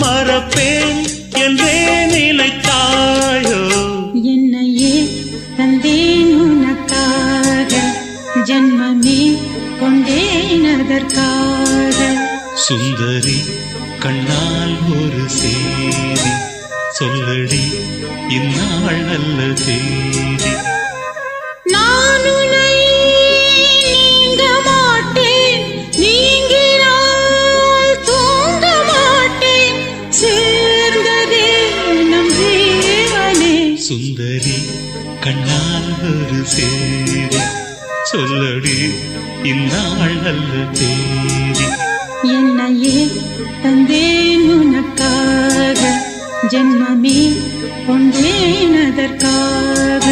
மறப்பேன் என்றே நினைத்தாயோ என்னையே தந்தேன் உனக்காக ஜன்மமே கொண்டேன் அதற்காக சுந்தரி கண்ணால் ஒரு சேதி சொல்லடி இந்நாள் நல்ல தேதி நான் உன்னை நீங்க மாட்டேன் நீங்கினால் தூங்க மாட்டேன் சேர்ந்ததே நம் ஜீவனே சுந்தரி கண்ணால் ஒரு சேதி சொல்லடி இந்நாள் நல்ல தேதி என்னையே தந்தேன் உனக்காக ஜன்மமே கொண்டேன் அதற்காக